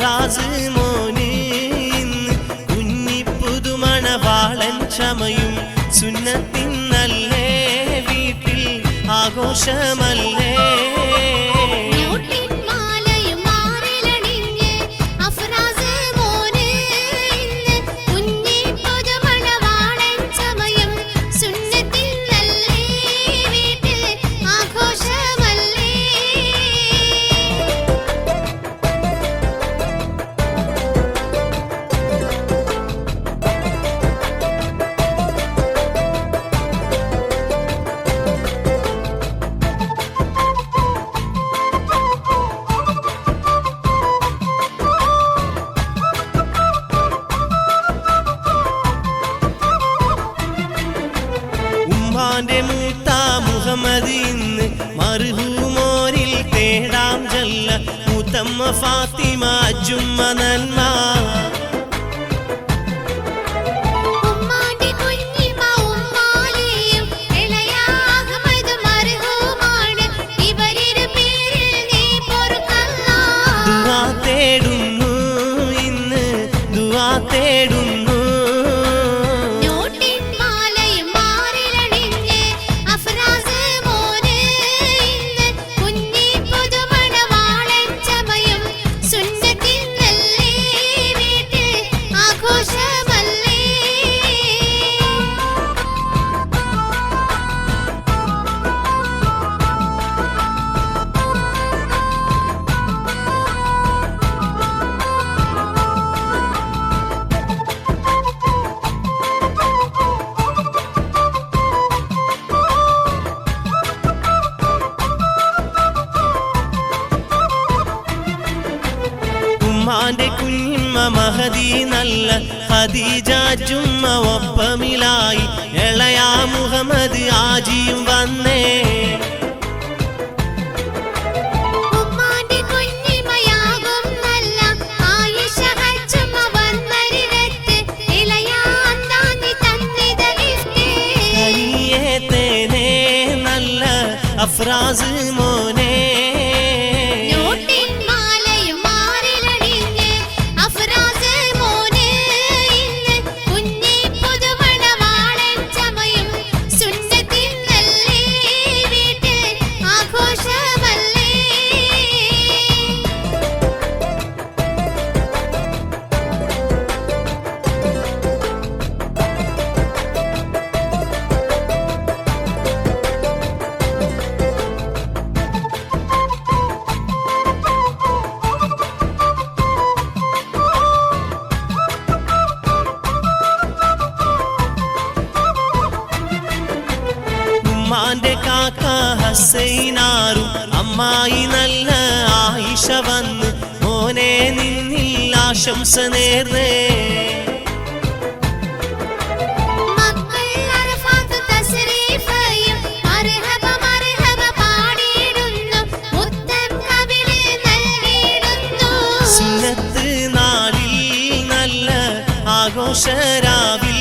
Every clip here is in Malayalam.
അഫ്രാസ് മോന് ഇന്ന് കുഞ്ഞി പുതുമണവാളൻ ചമയും സുന്നത്തിന്നല്ലേ വീട്ടിൽ ആഘോഷമല്ലേ മൂത്ത മുഹമ്മദ് ഇന്ന് മർഹൂമോരിൽ തേടാം ജല്ല മൂത്തമ്മ ഫാത്തിമ ജുമ്മ നന്മ ദുആ തേടുന്നു ഇന്ന് ദുആ തേടുന്നു ഉമ്മാന്റെ കുഞ്ഞിമ്മ മഹദി നല്ല ഖദീജ ജുമ്മ ഒപ്പമിലായി ഇളയാ മുഹമ്മദ് ആജിയും വന്നേ തേനേ നല്ല അഫ്രാസ് മോനെ ഉമ്മാന്റെ കാക്ക ഹസൈനാറും അമ്മായി നല്ല ആയിഷ വന്ന് മോനെ നിന്നിൽ ആശംസ നേർന്നേ സുന്നത്ത് നാളിൽ നല്ല ആഘോഷരാവിൽ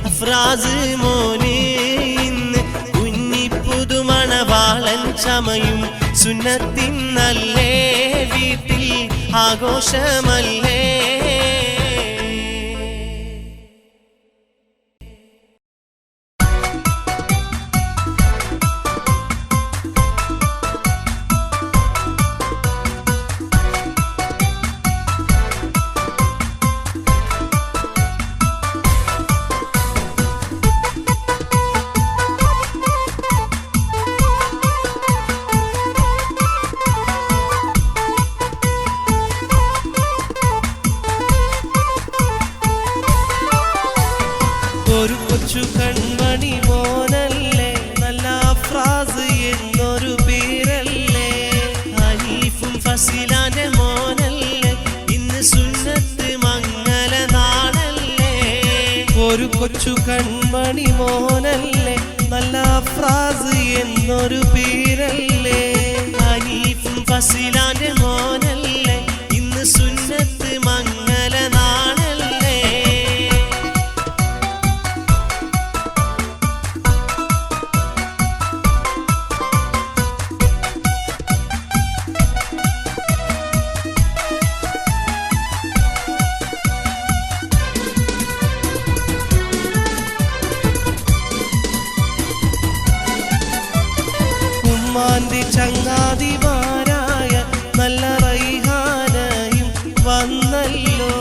അഫ്രാസ് മോന് ഇന്ന് കുഞ്ഞി പുതുമണവാളൻ ചമയും സുന്നത്തിന്നല്ലേ വീട്ടിൽ ആഘോഷമല്ലേ ഒരു കൊച്ചു കൺമണി മോനല്ലേ നല്ല അഫ്രാസ് എന്നൊരു പേരല്ലേ ഹനീഫും ഫസിലാന്റെ മോനല്ലേ ഇന്ന് സുന്നത്ത് മംഗല നാളല്ലേ ഒരു കൊച്ചു കൺമണി മോനല്ലേ നല്ല അഫ്രാസ് എന്നൊരു പേരല്ലേ ഹനീഫും ഫസിലാന്റെ മോനല്ലേ ഇന്ന് സുന്നത്ത് മംഗല നാളല്ലേ. ഉമ്മാന്റെ ചങ്ങാതിമാരായ നല്ല റൈഹാനയും വന്നല്ലോ.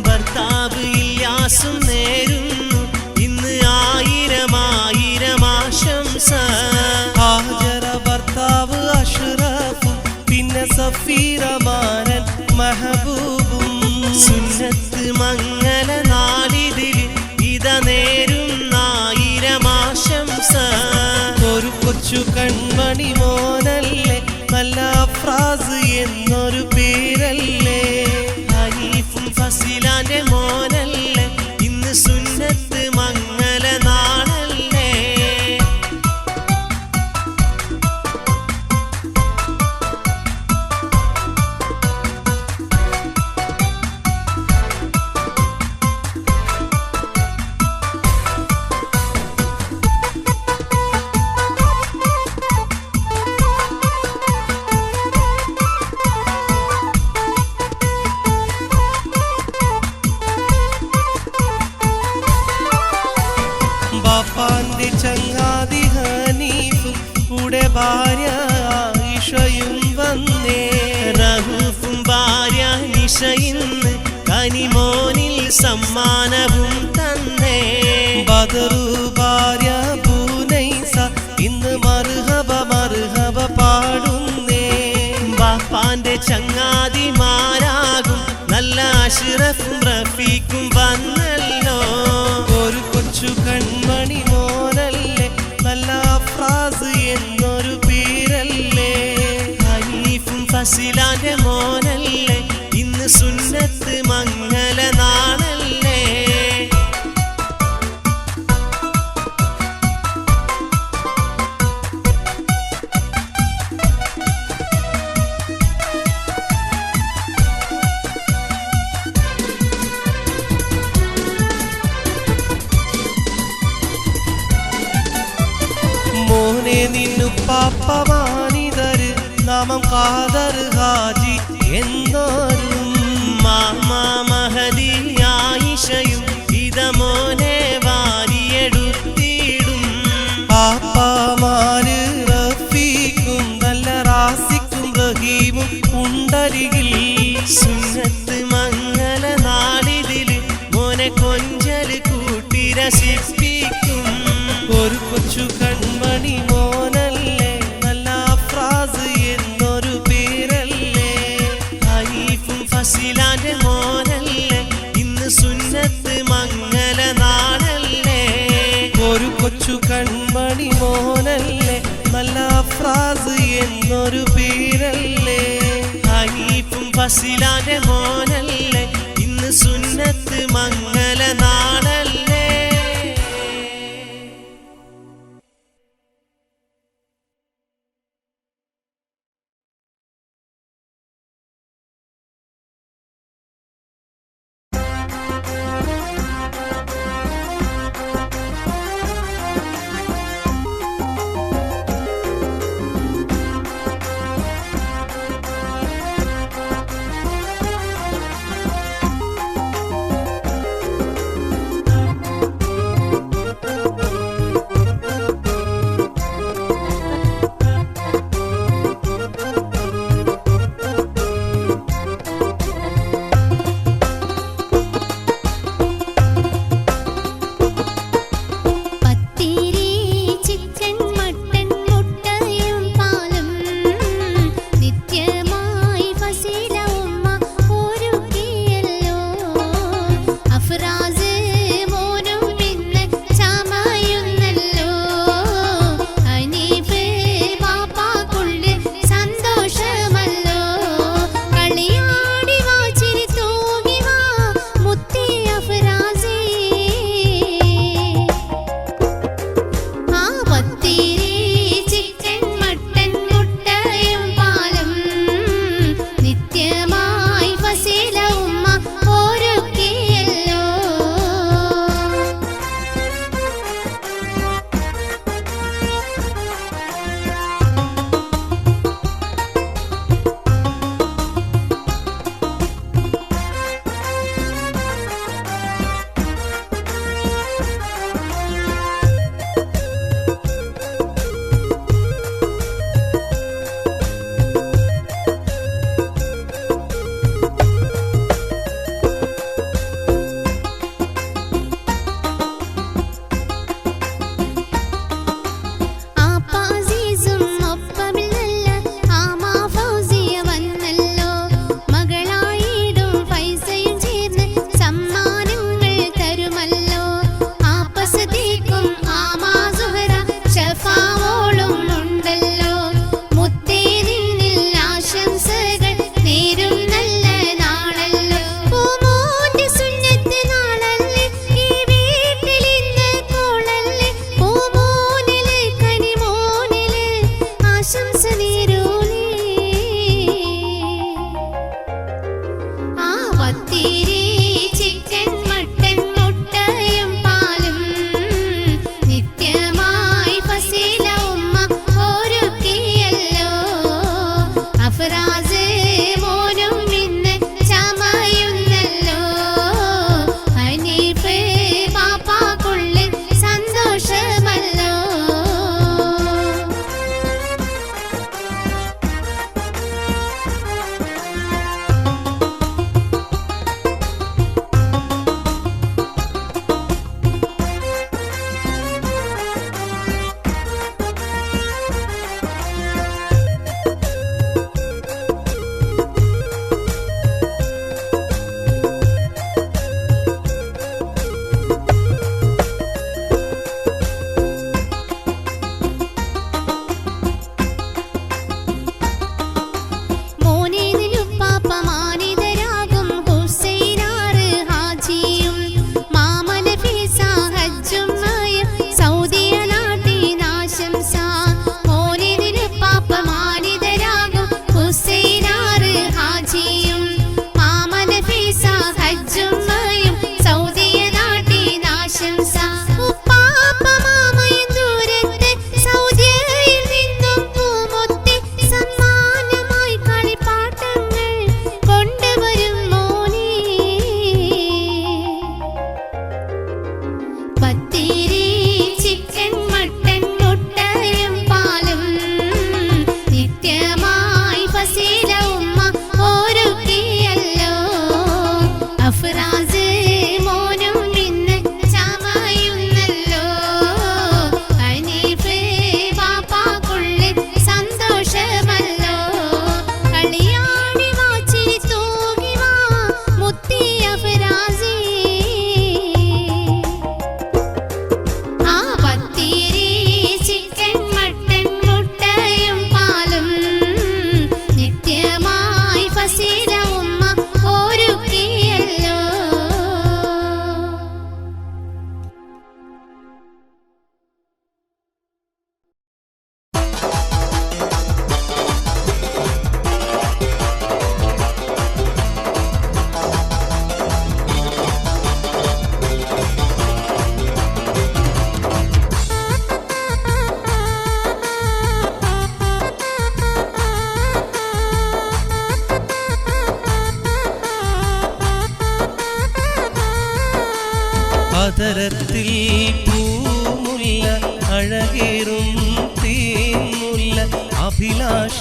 ഭർത്താവ് ഇല്യാസും നേരുന്നു ഇന്ന് ആയിരം ആയിരം ആശംസ. ഹാജറ ഭർത്താവ് അഷ്റഫും പിന്നെ സഫീറമാനൻ മെഹബൂബും സുന്നത്ത് മംഗല നാളിതിൽ ഇത നേരുന്ന ആയിരം ആശംസ. ഒരു കൊച്ചു കൺമണി മോനല്ലേ നല്ല അഫ്രാസ് എന്നൊരു പേരല്ലേ. ഹനീഫും ഫസിലാന്റെ മോനല്ലേ ഇന്ന് സുന്നത്ത് മംഗല നാളല്ലേ. ബാപ്പാന്റെ ചങ്ങാതി ഹനീഫും കൂടെ ഭാര്യ ആയിഷയും വന്നേ. റഹൂഫും ഭാര്യ നിഷയിന്ന് കനിമോനിൽ സമ്മാനവും തന്നേ. ബദറു ഭാര്യ ബൂനൈസ ഇന്ന് മർഹബ മർഹബ പാടുന്നേ. ബാപ്പാന്റെ ചങ്ങാതിമാരാകും നല്ല അഷ്റഫും റഫീഖും വന്നല്ലോ. ഒരു കൊച്ചു കൺമണി മോനല്ലേ നല്ല അഫ്രാസ് എന്നൊരു പേരല്ലേ. ഹനീഫും ഫസിലാന്റെ മോനല്ലേ ഇന്ന് സുന്നത്ത് മംഗല നാളല്ലേ. മോനെ നിന്നു പാപ്പമാനിതര് നാമം ഖാദർ ഹാജി എന്നോരും. മാമാ മഹദി ആയിഷയും ഇത മോനെ വാരിയെടുത്തിടും. പാപ്പമാര് റഫീഖും നല്ല റാസിഖും റഹീമും ഉണ്ടരികിൽ. സുന്നത്ത് മംഗല നാളിതിൽ മോനെ കൊഞ്ചൽ കൂട്ടി രസിപ്പിക്കും. ഒരു കൊച്ചു കൺമണി മോനല്ലേ നല്ല അഫ്രാസ് എന്നൊരു പേരല്ലേ. ഹനീഫും ഫസിലാന്റെ മോനല്ലേ ഇന്ന് സുന്നത്ത് മംഗല നാളല്ലേ. ഒരു കൊച്ചു കൺമണി മോനല്ലേ നല്ല അഫ്രാസ് എന്നൊരു പേരല്ലേ. ഹനീഫും ഫസിലാന്റെ മോനല്ലേ ഇന്ന് സുന്നത്ത് മംഗല നാളല്ലേ.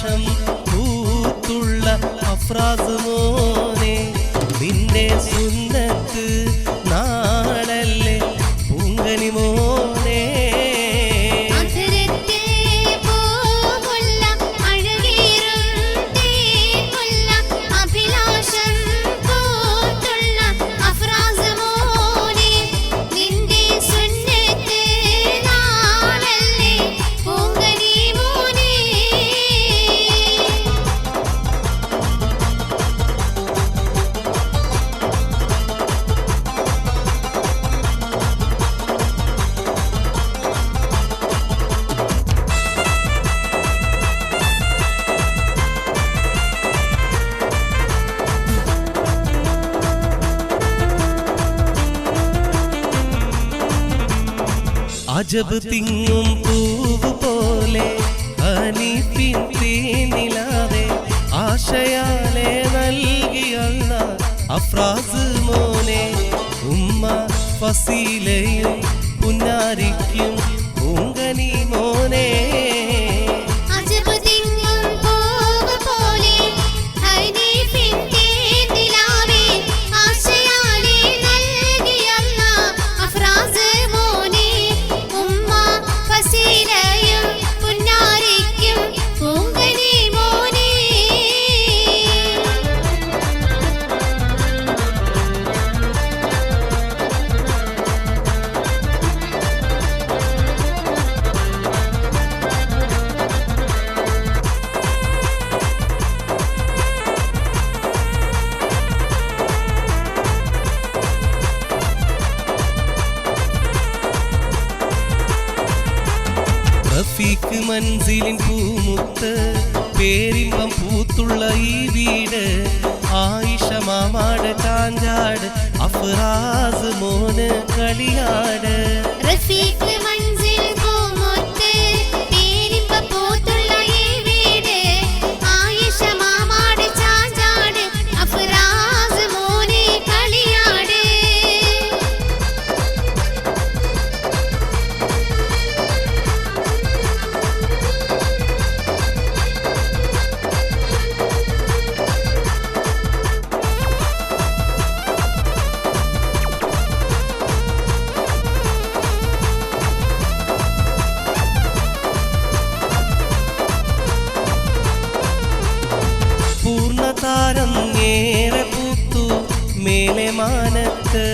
അഭിലാഷം പൂത്തുള്ള അഫ്രാസ് മോനെ നിന്റെ സുന്നത്ത് നാളല്ലേ പൂങ്കനി മോനെ അജബ് തിങ്ങും പൂവ് പോലെ ഹനീഫിൻ തേനിലാതെ ആശയാലെ നൽകിയുള്ള അഫ്രാസ് മോനെ ഉമ്മ ഫസീലയും പുന്നാരിക്കും പൂങ്കനി മോനെ റഫീഖ് മൻസിലിൻ പൂമുത്ത് പേരിമ്പം പൂത്തുള്ള ഈ വീട് ആയിഷ മാമാട് കാഞ്ചാട് അഫ്രാസ് മോന് കളിയാട് റഫീഖ് മൻസിൽ പൂമുത്ത് പേരിമ്പം പൂത്തുള്ള ഈ വീട് ആയിഷ മാമാട് കാഞ്ചാട് അഫ്രാസ് മോന് കളിയാട് പൂർണ്ണതാരം ഏറെ പൂത്തു മേലെ മാനത്ത്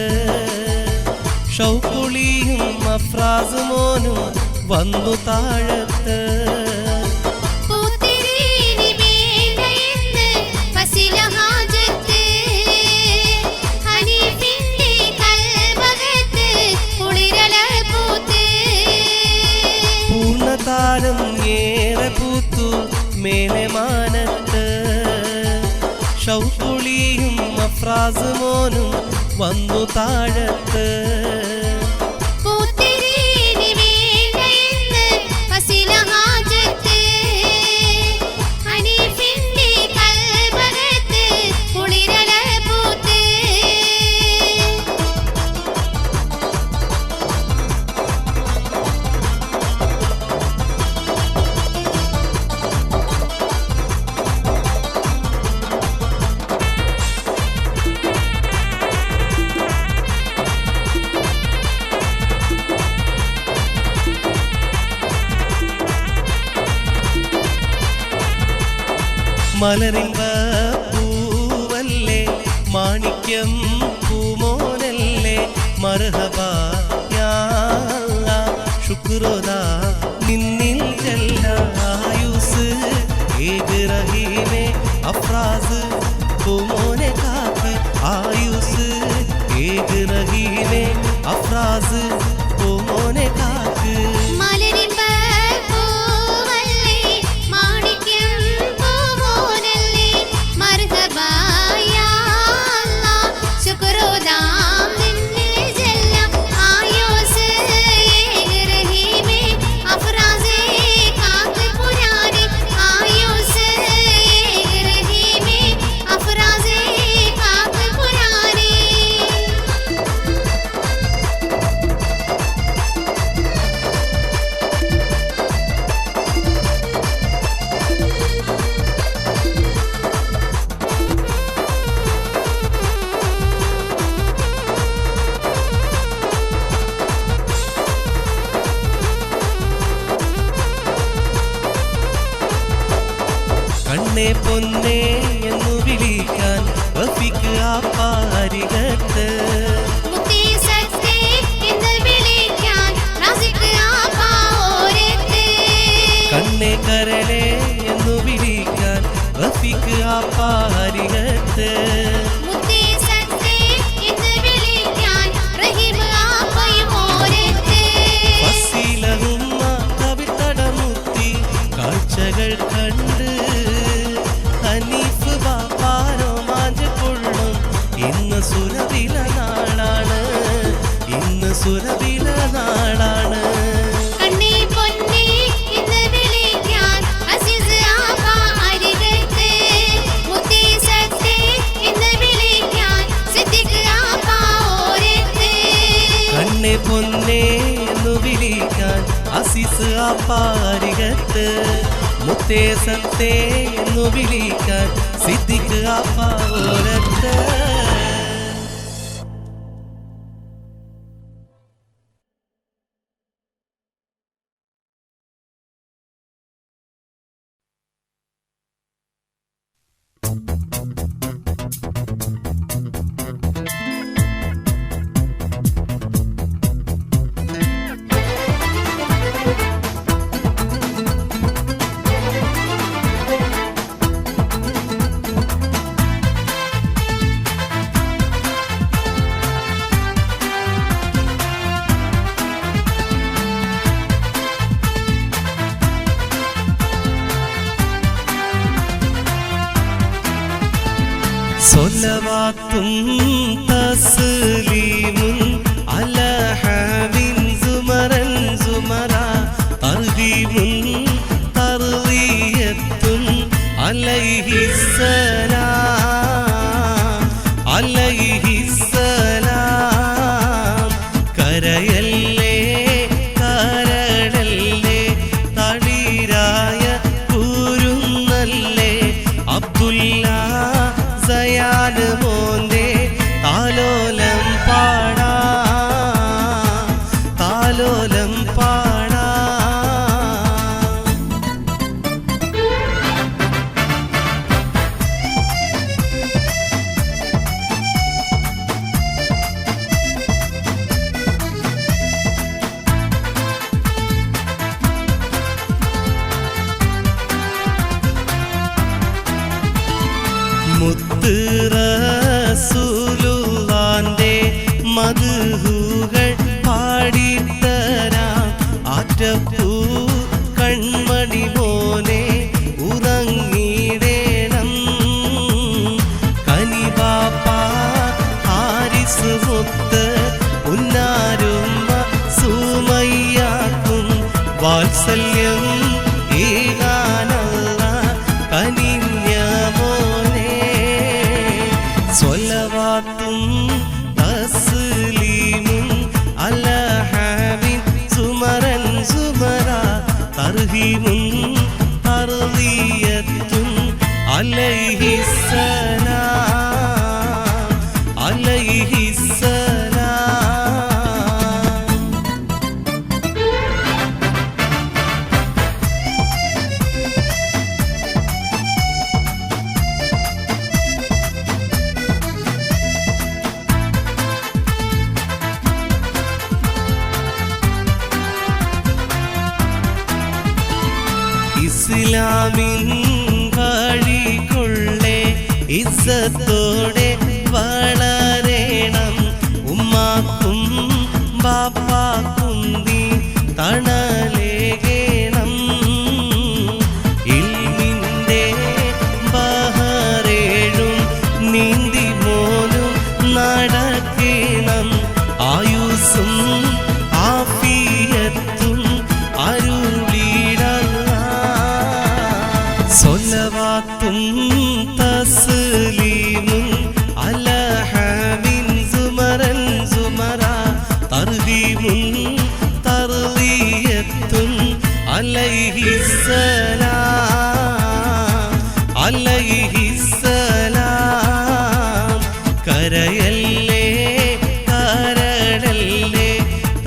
ഷൗക്കുളിയും അഫ്രാസ് മോനും വന്നു താഴത്ത് പൂർണ്ണതാരം ഏറെ പൂത്തു മേലെ മാനത്ത് ഷൗക്കുളിയും അഫ്രാസ് മോനും വന്നു താഴത്ത് മലരിമ്പ പൂവല്ലേ മാണിക്യം പൂമോനല്ലേ മർഹബ യാ ശുക്രോദാ നിന്നിൽ ജല്ല ആയുസ് ഏക് റഹീമേ അഫ്രാസ് പൂമോനെ കാക്ക് ആയുസ് ഏക് റഹീമേ അഫ്രാസ് പൂമോനെ കാക്ക് അഫ്രാസ് കണ്ണേ പൊന്നേ എന്നു വിളിക്കാൻ റഫീഖ് ആപ്പാരികത്ത് മുത്തേ സത്തേ എന്ന് വിളിക്കാൻ റാസിഖ് ആപ്പാ ഓരത്ത് കണ്ണേ കരളേ എന്നു വിളിക്കാൻ റഫീഖ് ആപ്പാരികത്ത് മുത്തേ സത്തേ എന്ന് വിളിക്കാൻ റഹീം ആപ്പയും ഓരത്ത് വസീലഹുമ്മ കവിതടമുത്തി കാഴ്ചകൾ കണ്ട് ഹനീഫ് ബാപ്പാരോ മാഞ്ച് കൊള്ളും ഇന്ന് സുരവില നാളാണ് ഇന്ന് സുരവില നാളാണ് കണ്ണേ പൊന്നേ എന്ന് വിളിക്കാൻ അസീസ് ആപ്പാ അരികത്ത് മുത്തേ സത്തേ എന്ന് വിളിക്കാൻ സിദ്ദീഖ് ആപ്പാ ഓരത്ത് കണ്ണേ പൊന്നേ എന്നു വിളിക്കാൻ അസീസ് ആപ്പാരികത്ത് മുത്തേ സത്തേ എന്നു വിളിക്കാൻ സിദ്ദീഖ് ആപ്പാരത്ത് സ്വലവാത്തും തസ്ലീമുൻ അലാ ഹബീൻ സുമറൻ സുമറ തർഹീമുൻ തർളിയത്തുൻ അലൈഹിസ്സലാം കരയല്ലേ കരടല്ലേ തളിരായ കൂരുന്നല്ലേ അബ്ദുല്ല സയാന് മോന്റെ താലോലം പാടാ താലോലം പാടാ മുത്ത് റസൂലുള്ളാന്റെ മദ്ഹുകൾ പാടിത്തരാം ആറ്റപ്പൂ കൺമണി മോനെ ഉറങ്ങിടേണം കനിബാപ്പ ഹാരിസ് മുത്ത് ഉന്നാരുമ്മ സുമയ്യാക്കും വാത്സല്യം ഏകാനല്ല കനിഞ്ഞ മോനെ സ്വലവാത്തും തസ്ലീമും അലാ ഹബീൻ സുമറൻ സുമറ തർഹീമുൻ തർളിയത്തുൻ അലൈഹിസ്സലാം അലൈഹിസ്സലാം ഇസ്ലാമിൻ വഴികൊള്ളേ ഇസ്സത്തോടെ വളരേണം ഉമ്മാക്കും ബാപ്പാക്കും നീ തണലേകേണം ഇൽമിന്റെ ബഹറേഴും നീന്തി മോനും നടക്കേണം ആയുസ്സും ആഫിയത്തും സ്വലവാത്തും തസ്ലീമുൻ അലാ ഹബീൻ സുമറൻ സുമറ തർഹീമുൻ തർളിയത്തുൻ അലൈഹിസ്സലാം അലൈഹിസ്സലാം കരയല്ലേ കരടല്ലേ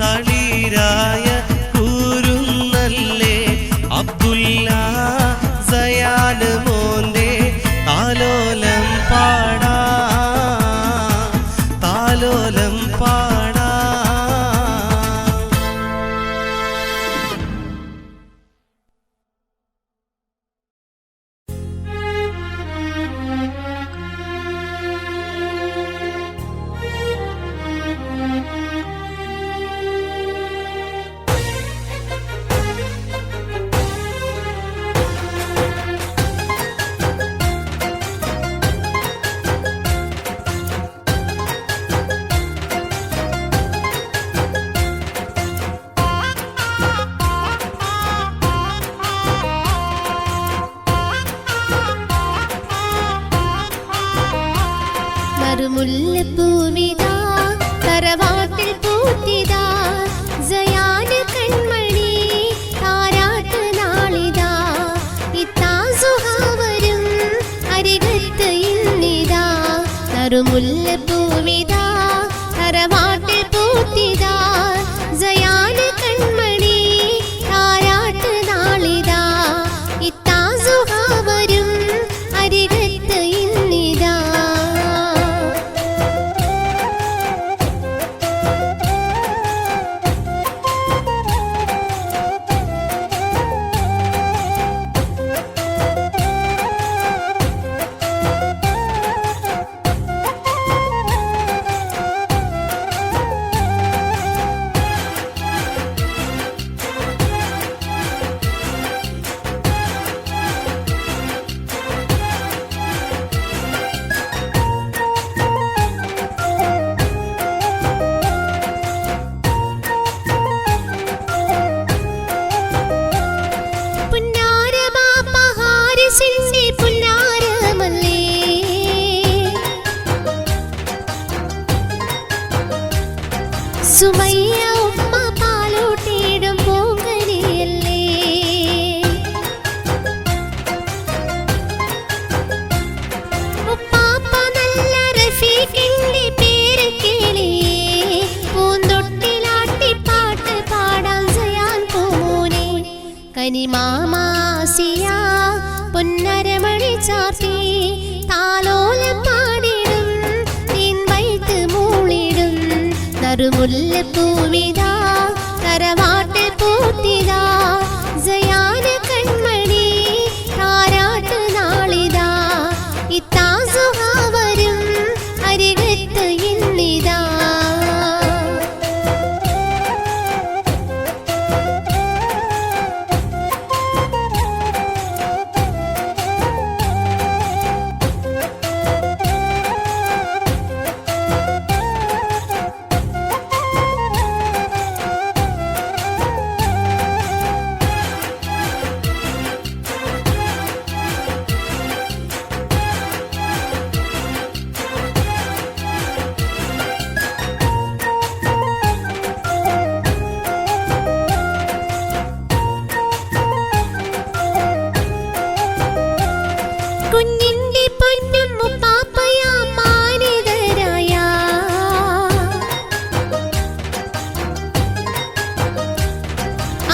തളിരായ കൂരുന്നല്ലേ അബ്ദുല്ല സയാന് മോന്റെ നറുമുല്ലപ്പൂവിതാ തറവാട്ടിൽ പൂത്തിതാ സയാന് കൺമണി താരാട്ട് നാളിതാ ഇത്താസുഹാവരും അരികത്ത് ഇന്നിതാ നറുമുല്ലപ്പൂവിതാ തറവാട്ടിൽ പൂത്തിതാ സയാന് കൺമണി താരാട്ട് നാളിതാ ഇത്താസുഹാവരും അരികത്ത് ഇന്നിതാ സുമയ്യ ഉമ്മ പാലൂട്ടിയിടും പൂങ്കനിയല്ലേ ഉപ്പാപ്പ നല്ല റഫീഖിന്റെ പേര് കേളിയേ പൂന്തൊട്ടിലാട്ടി പാട്ട് പാടാൻ സയാൻ പൂമോനെ കനിമാമാസിയ പൊന്നരമണി ചാർത്തി താലോലം പാടിടും തീൻവൈത്ത് മൂളിടും നറുമുല്ലപ്പൂവിതാ തറവാട്ടിൽ പൂത്തിതാ സയാന് കൺമണി താരാട്ട് നാളിതാ ഇത്താസുഹാവരും അരികത്ത് ഇന്നിതാ കുഞ്ഞിന്റെ പൊന്നും പാപ്പയാ മാനിതരായ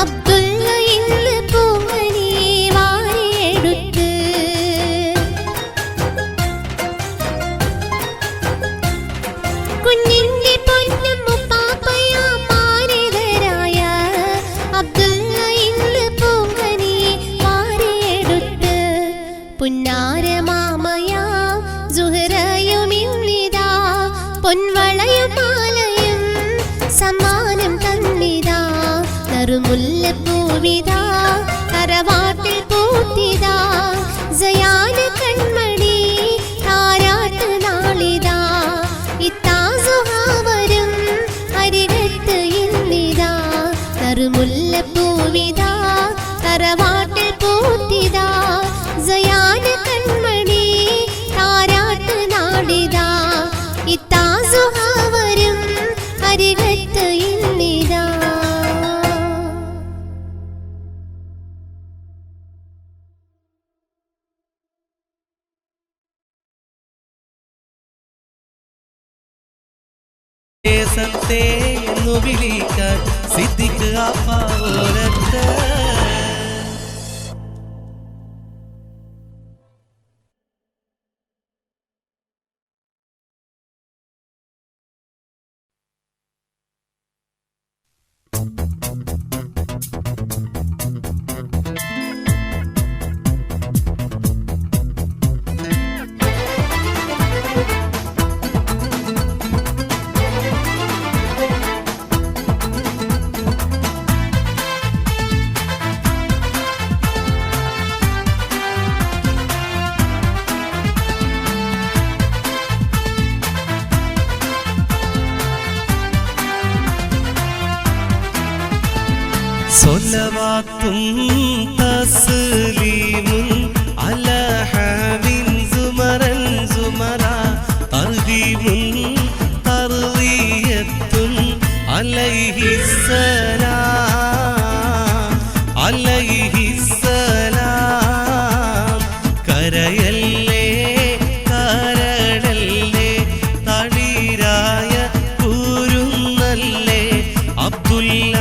അബ്ദുള്ള ഇന്ന് പൂമണി വാരിയെടുത്ത് കുഞ്ഞിന്റെ പൊന്നും പാപ്പയാ മാനിതരായ അബ്ദുള്ള ഇന്ന് പൂമണി വാരിയെടുത്ത് പുന്നാരമാമയാം സുഹറയുമിന്നിതാ പൊൻവളയും മാലയും സമ്മാനം തന്നിതാ നറുമുല്ലപ്പൂവിതാ തറവാട്ടിൽ പൂത്തിതാ സയാന് കൺമണി താരാട്ട് നാളിതാ ഇത്താസുഹാവരും അരികത്ത് ഇന്നിതാ നറുമുല്ലപ്പൂവിതാ തറവാട്ടിൽ പൂത്തിതാ സയാന് കൺമണി താരാട്ട് നാളിതാ ഇത്താസുഹാവരും അരികത്ത് ഇന്നിതാ സത്തേ എന്നു വിളിക്കാൻ സിദ്ദിഖ് ആപ്പ ഓരത്ത് സ്വലവാത്തും തസ്ലീമുൻ അലാ ഹബീൻ സുമറൻ സുമറ തർബി തർഹീമുൻ തർദിയത്തുൻ അലൈഹിസ്സലാം കരയല്ലേ കരടല്ലേ തളിരായ കൂരുന്നല്ലേ അബ്ദുല്ല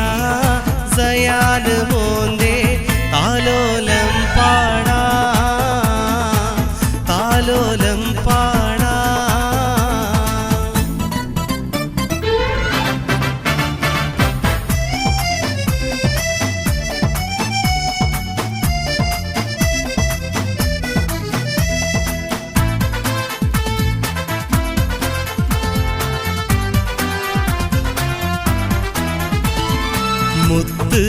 സയാൻ മോന്റെ താലോലം പാടാ താലോലം പാടാ മുത്ത്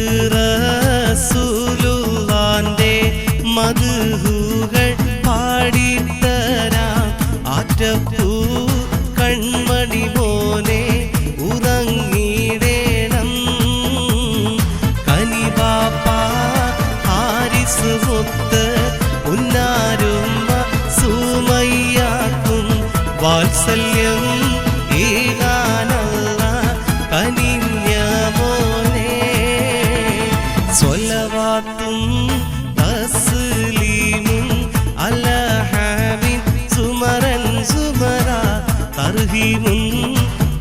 റസൂലുള്ളാന്റെ മദ്ഹുകൾ പാടിത്തരാം ആറ്റപ്പൂ കൺമണി മോനെ ഉറങ്ങിടേണം കനിവാപ്പ ഹാരിസ് മുത്ത് ഉന്നാരുമ്മ സുമയ്യാക്കും വാത്സല്യം ഏകാനല്ല കനിഞ്ഞ മോനെ സ്വലവാത്തും തസ്ലീമും അലാ ഹബീബ് സുമറൻ സുമറ തർഹീമുൻ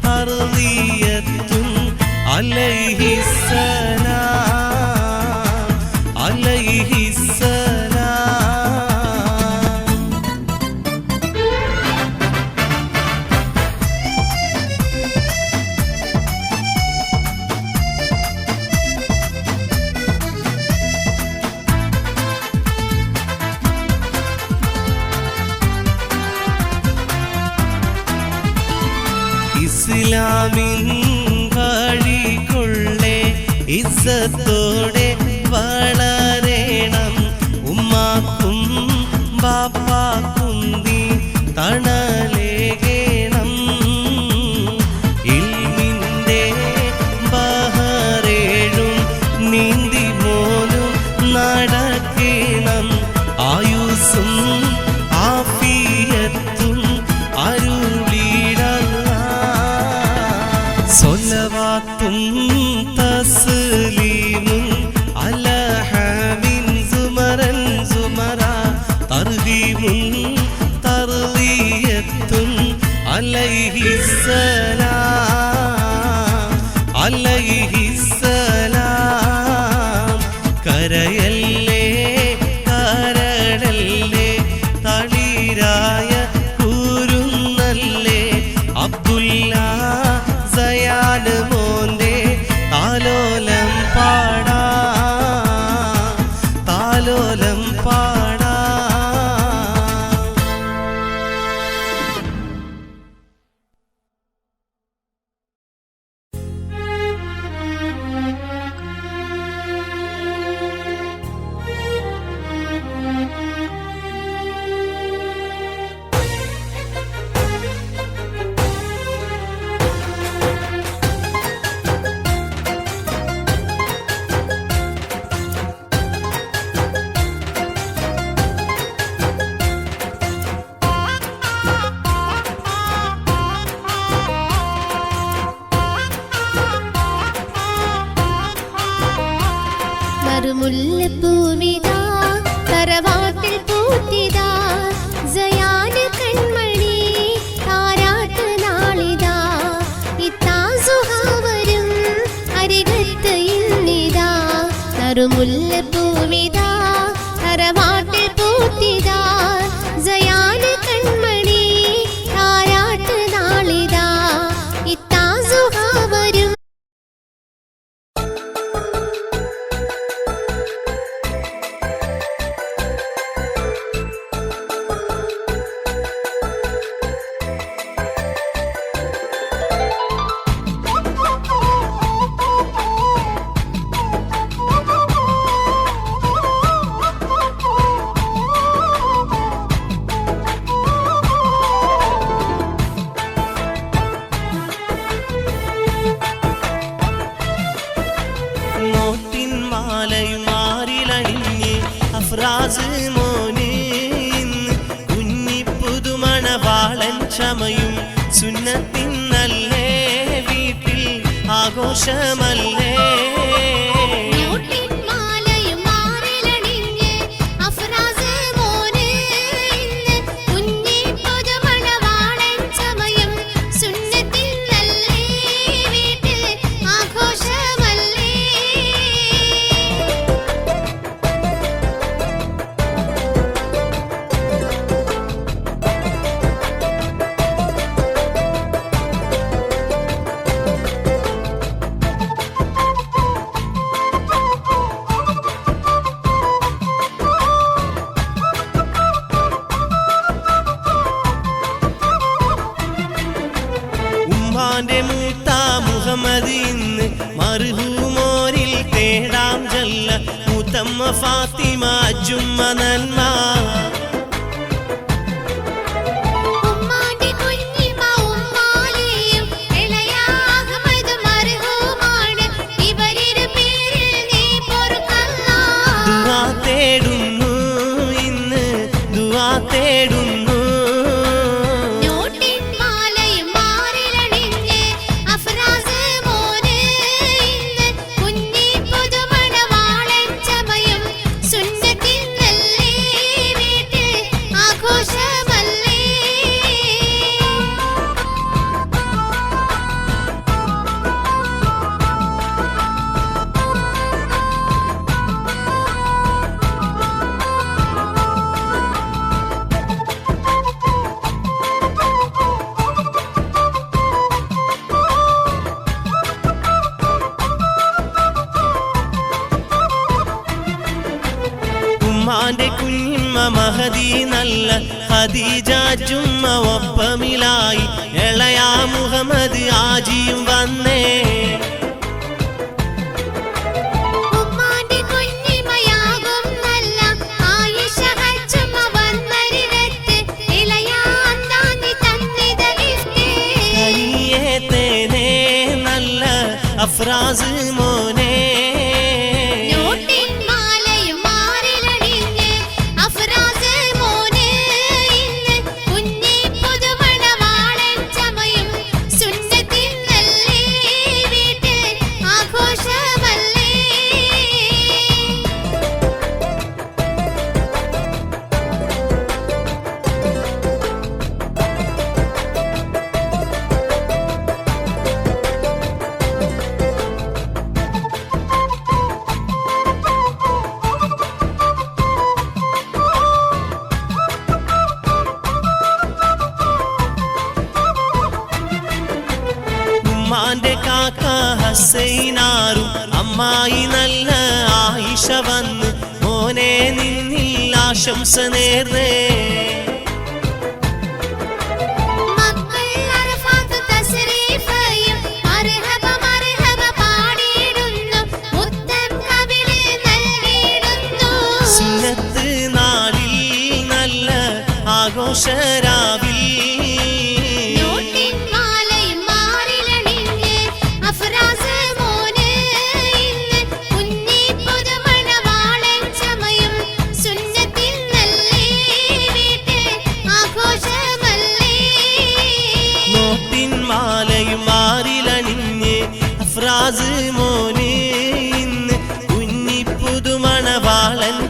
തർദിയത്തുൻ അലൈഹിസ്സലാം അലൈഹിസ്സലാം ഇസ്ലാമിൻ വഴികൊള്ളേ ഇസ്സത്തോടെ വളരേണം ഉമ്മാക്കും ബാപ്പാക്കും നീ തണലേകേണം ഇൽമിന്റെ ബഹറേഴും നീന്തി മോനും നടക്കേണം ആയുസ്സും ആഫിയത്തും അരുളിടല്ല സ്വലവാത്തും തസ്ലീമും അലാ ഹബീബ് സുമറൻ സുമറ തർഹീമുൻ തർദിയത്തുൻ അലൈഹിസ്സലാം അലൈഹിസ്സലാം കരയല്ലേ കരടല്ലേ തളിരായ കൂരുന്നല്ലേ അബ്ദുല്ല സയാൻ മോന്റെ താലോലം പാടാ താലോലം പാടാ മുല്ലപ്പൂവിതാ തറവാട്ടിൽ പൂത്തിതാ സയാന് കൺമണി താരാട്ട് നാളിതാ ഇത്താ സുഹാവരും അരികത്ത് ഇന്നിതാ നറുമുല്ലപ്പൂവിതാ തറവാട്ടിൽ പൂത്തിതാ സയാന് കൺമണി താരാട്ട് നാളിതാ ഇത്താ സുഹാവരും അഫ്രാസ് മോനെ കുഞ്ഞി പുതുമണവാളൻ ചമയും സുന്നത്തിന്നല്ലേ വീട്ടിൽ ആഘോഷമല്ലേ ഉമ്മാന്റെ മൂത്ത മുഹമ്മദ് ഇന്ന് മർഹൂമോരിൽ തേടാം ജല്ല മൂത്തമ്മ ഫാത്തിമ ജുമ്മ നന്മ ദുആ തേടുന്നു ഇന്ന് ദുആ തേടുന്നു ഉമ്മാന്റെ കുഞ്ഞിമ്മ മഹദി നല്ല ഖദീജ ജുമ്മ ഒപ്പമിലായി ഇളയാ മുഹമ്മദ് ആജിയും വന്നേ കനിയേ തേനേ നല്ല അഫ്രാസ് മോനെ ഉമ്മാന്റെ കാക്ക ഹസൈനാറും അമ്മായി നല്ല ആയിഷ വന്ന് മോനെ നിന്നിൽ ആശംസ നേർന്നേ സുന്നത്ത് നാളിൽ നല്ല ആഘോഷരാവിൽ അഫ്രാസ് മോനെ ഇന്ന് കുഞ്ഞിപ്പുതുമണവാളൻ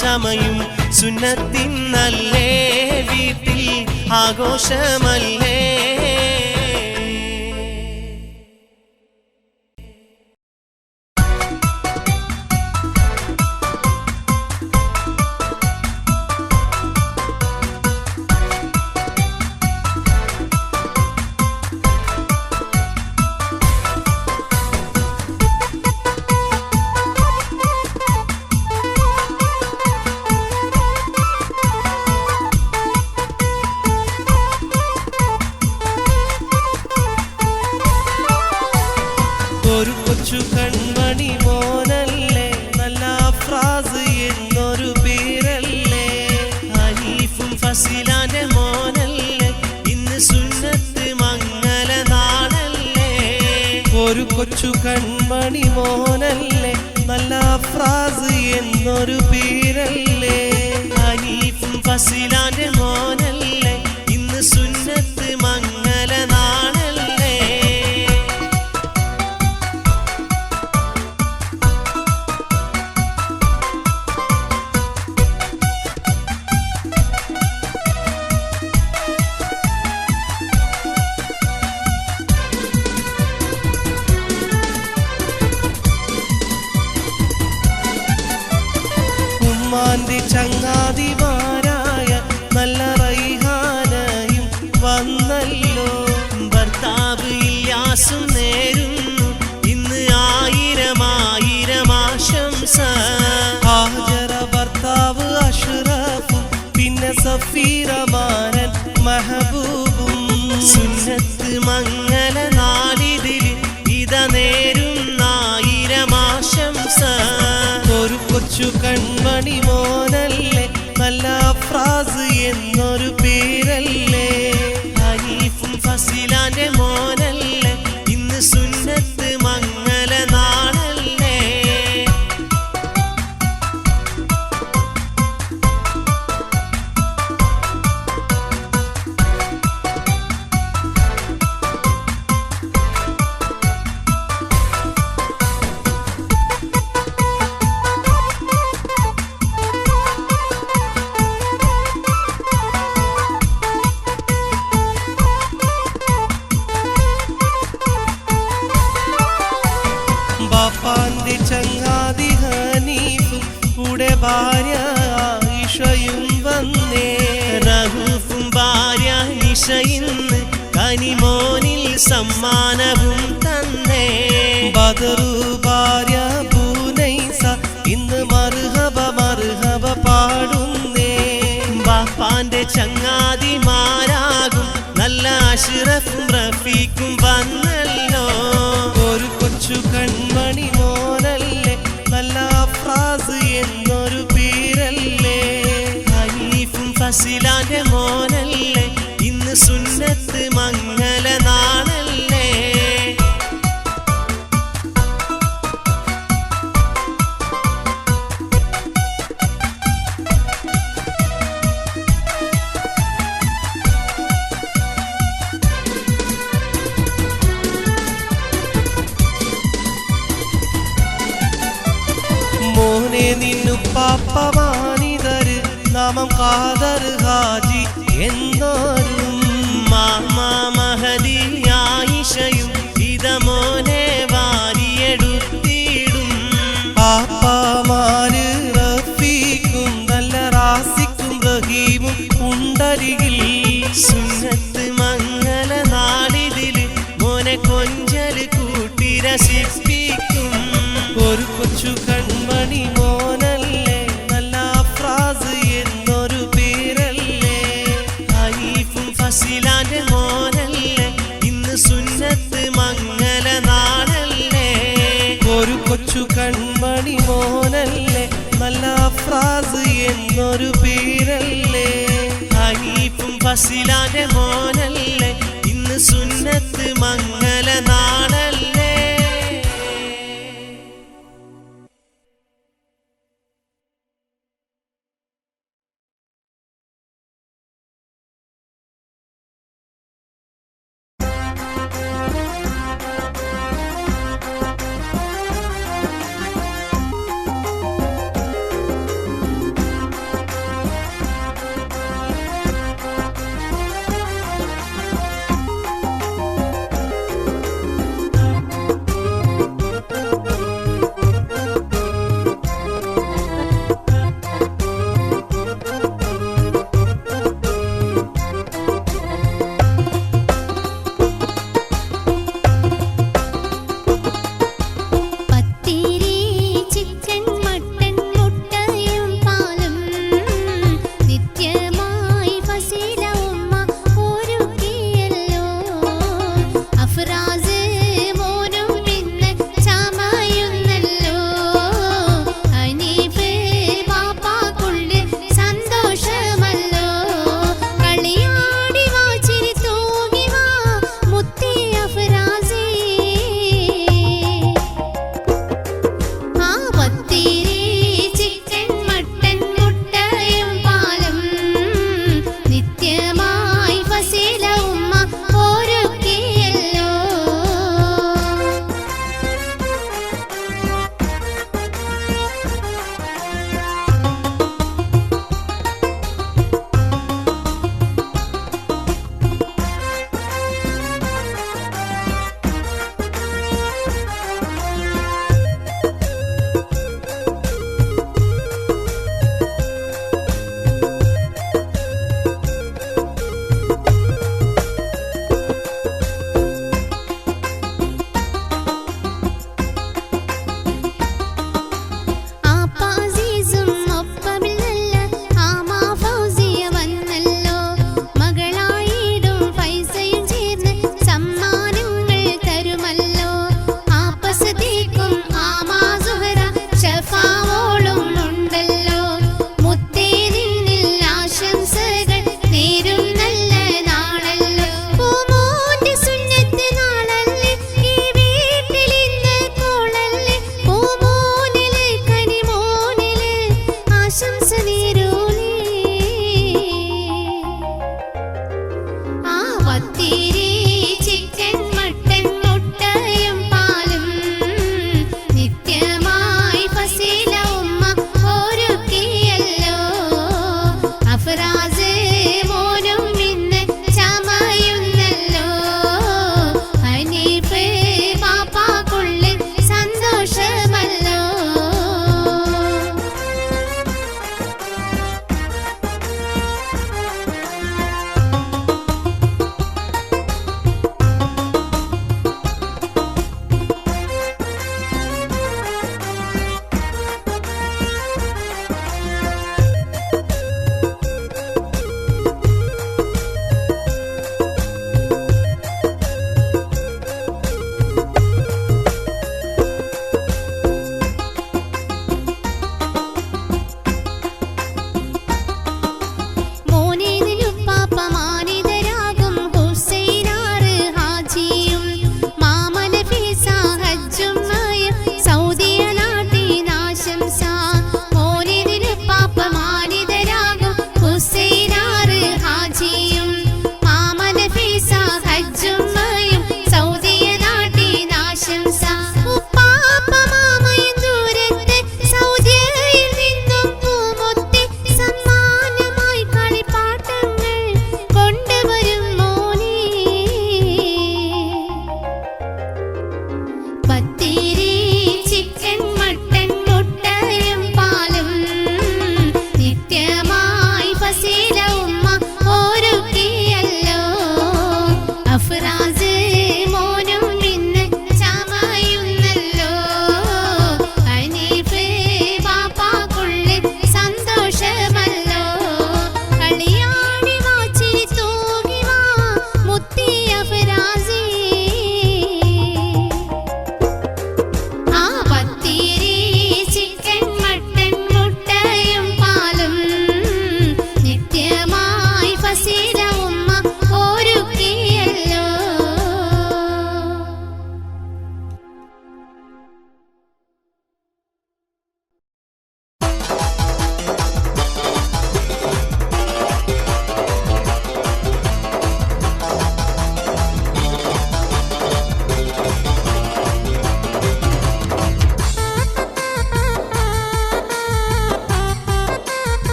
ചമയും സുന്നത്തിന്നല്ലേ വീട്ടിൽ ആഘോഷമല്ലേ ഒരു കൊച്ചു കൺമണി മോനല്ലേ നല്ല അഫ്രാസ് എന്നൊരു പേരല്ലേ ഹനീഫും ഫസിലാന്റെ മോനല്ലേ ഇന്ന് സുന്നത്ത് മംഗല നാളല്ലേ ഒരു കൊച്ചു കൺമണി മോനല്ലേ നല്ല അഫ്രാസ് എന്നൊരു പേരല്ലേ ഹനീഫും ഫസിലാന്റെ മോനല്ലേ ഇന്ന് സുന്നത്ത് മംഗല നാളല്ലേ ബാപ്പാന്റെ ചങ്ങാതിമാരായ നല്ല റൈഹാനയും വന്നല്ലോ. ഭർത്താവ് ഇല്യാസും നേരുന്നു ഇന്ന് ആയിരം ആയിരം ആശംസ. ഹാജറ ഭർത്താവ് അഷ്റഫും പിന്നെ സഫീറമാനൻ മെഹബൂബും. സുന്നത്ത് മംഗല നാളിതിൽ ഇത നേരുന്ന ആയിരം ആശംസ. ഒരു കൊച്ചു കൺമണി മോനല്ലേ നല്ല അഫ്രാസ് എന്നൊരു പേരല്ലേ. ഹനീഫും ഫസിലാന്റെ മോനല്ലേ ഇന്ന് സുന്നത്ത് മംഗല നാളല്ലേ. ബാപ്പാന്റെ ചങ്ങാതി ഹനീഫും കൂടെ ഭാര്യ ആയിഷയും വന്നേ. റഹൂഫും ഭാര്യ നിഷയിന്ന് കനിമോനിൽ സമ്മാനവും തന്നേ. ബദറു ഭാര്യ ബൂനൈസ ഇന്ന് മർഹബ മർഹബ പാടുന്നേ. ബാപ്പാന്റെ ചങ്ങാതിമാരാകും നല്ല അഷ്റഫും റഫീഖും വന്നല്ലോ. ഒരു കൊച്ചു കൺമണി മോനല്ലേ നല്ല അഫ്രാസ് എന്നൊരു പേരല്ലേ. ഹനീഫും ഫസിലാന്റെ മോനല്ലേ ഇന്ന് സുന്നത്ത് മംഗല നാളല്ലേ. മോനെ നിന്നു പാപ്പമാനിതര് നാമം ഖാദർ ഹാജി എന്നോരും. മാമാ മഹദി ആയിഷയും ഇത മോനെ വാരിയെടുത്തിടും. പാപ്പമാര് റഫീഖും നല്ല റാസിഖും റഹീമും ഉണ്ടരികിൽ. സുന്നത്ത് മംഗല നാളിതിൽ മോനെ കൊഞ്ചൽ കൂട്ടി രസിപ്പിക്കും. ഒരു കൊച്ചു കൺമണി മോനല്ലേ നല്ല അഫ്രാസ് എന്നൊരു പേരല്ലേ. ഹനീഫും ഫസിലാന്റെ മോനല്ലേ ഇന്ന് സുന്നത്ത് മംഗല നാളല്ലേ. ഒരു കൊച്ചു കൺമണി മോനല്ലേ നല്ല അഫ്രാസ് എന്നൊരു പേരല്ലേ. ഹനീഫും ഫസിലാന്റെ മോനല്ലേ ഇന്ന് സുന്നത്ത് മംഗല നാളല്ലേ.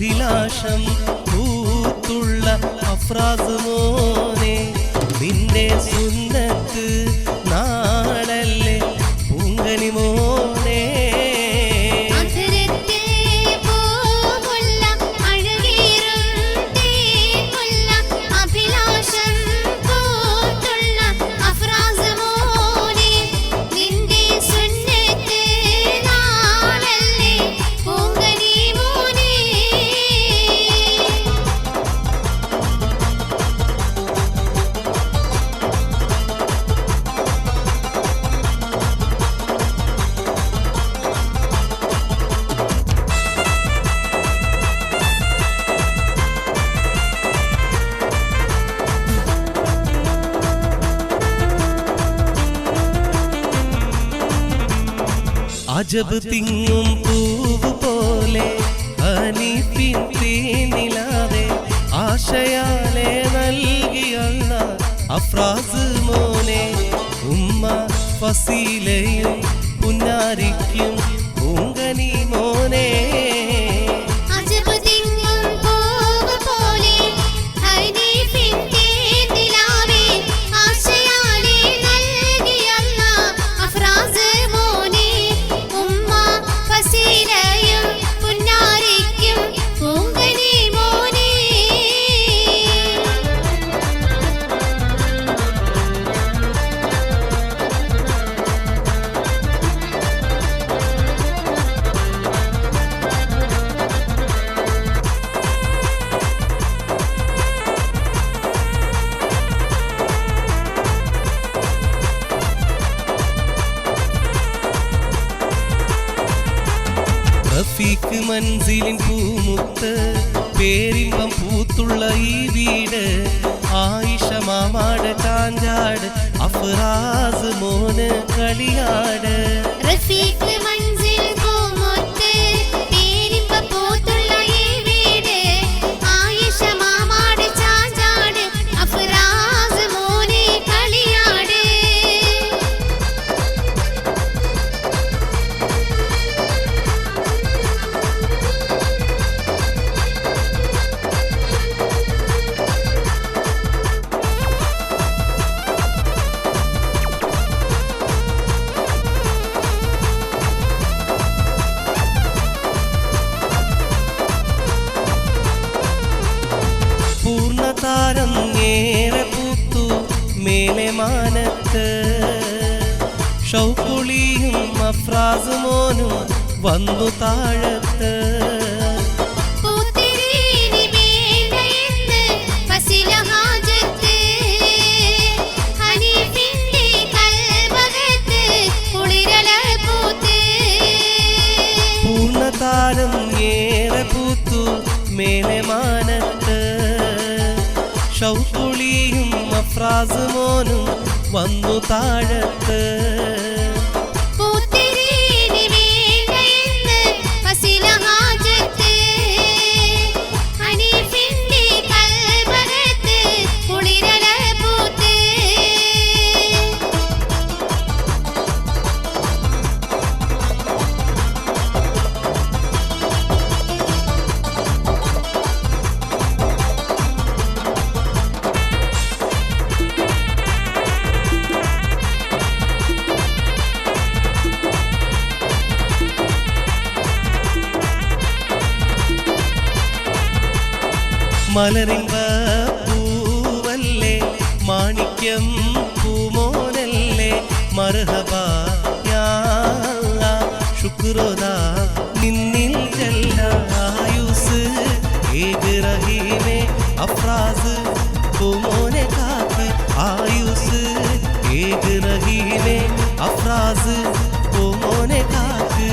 അഭിലാഷം പൂത്തുള്ള അഫ്രാസ് മോനെ നിന്റെ സുന്നത്ത് നാളല്ലേ പൂങ്കനി മോനെ അജബ് തിങ്ങും പൂവ് പോലെ ഹനീഫിൻ തേനിലാതെ ആശയാലെ നൽകിയുള്ള അഫ്രാസ് മോനെ ഉമ്മ ഫസീലയും പുന്നാരിക്കും പൂങ്കനി മോനെ റഫീഖ് മൻസിലിൻ പൂമുത്ത് പേരിമ്പം പൂത്തുള്ള ഈ വീട് ആയിഷ മാമാട് കാഞ്ചാട് അഫ്രാസ് മോന് കളിയാട് റഫീഖ് മൻസിൽ പൂമുത്ത് പേരിമ്പം പൂത്തുള്ള ഈ വീട് ആയിഷ മാമാട് കാഞ്ചാട് അഫ്രാസ് മോന് കളിയാട് പൂർണ്ണതാരം ഏറെ പൂത്തു മേലെ മാനത്ത് ഷൗക്കുളിയും അഫ്രാസ് മോനും വന്നു താഴത്ത് പൂർണ്ണതാരം ഏറെ പൂത്തു മേലെ മാനത്ത് ഷൗക്കുളിയും അഫ്രാസ് മോനും വന്നു താഴത്ത് മലരിമ്പ പൂവല്ലേ മാണിക്യം പൂമോനല്ലേ മർഹബ യാ ശുക്രോദാ നിന്നിൽ ജല്ല ആയുസ് ഏക് റഹീമേ അഫ്രാസ് പൂമോനെ കാക്ക് ആയുസ് ഏക് റഹീമേ അഫ്രാസ് പൂമോനെ കാക്ക്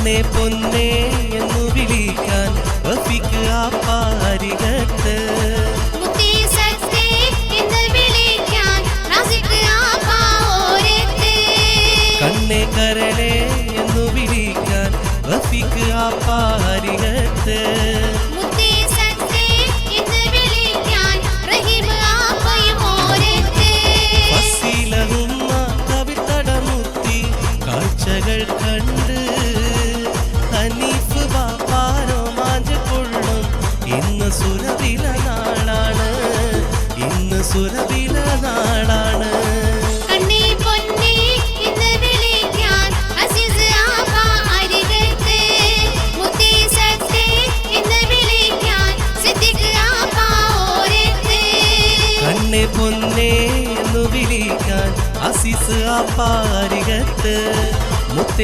കണ്ണേ പൊന്നേ എന്നു വിളിക്കാൻ റഫീഖ് ആപ്പാരികത്ത് മുത്തേ സത്തേ എന്ന് വിളിക്കാൻ റാസിഖ് ആപ്പാ ഓരത്ത് കണ്ണേ കരളേ എന്നു വിളിക്കാൻ റഫീഖ് ആപ്പാരികത്ത് മുത്തേ സത്തേ എന്ന് വിളിക്കാൻ റഹീം ആപ്പയും ഓരത്ത് ഫസീലഹുമ്മ കവിതടമുത്തി കാഴ്ചകൾ കണ്ട് ഹനീഫ് ബാപ്പാനോ മാഞ്ച് കൊള്ളും ഇന്ന് സുരവില നാളാണ് ഇന്ന് സുരവില നാളാണ് കണ്ണേ പൊന്നേ എന്ന് വിളിക്കാൻ അസീസ് ആപ്പാ അരികത്ത് മുത്തേ സത്തേ എന്ന് വിളിക്കാൻ സിദ്ദീഖ് ആപ്പാ ഓരത്ത് കണ്ണേ പൊന്നേ എന്നു വിളിക്കാൻ അസീസ് ആപ്പാരികത്ത് മുത്തേ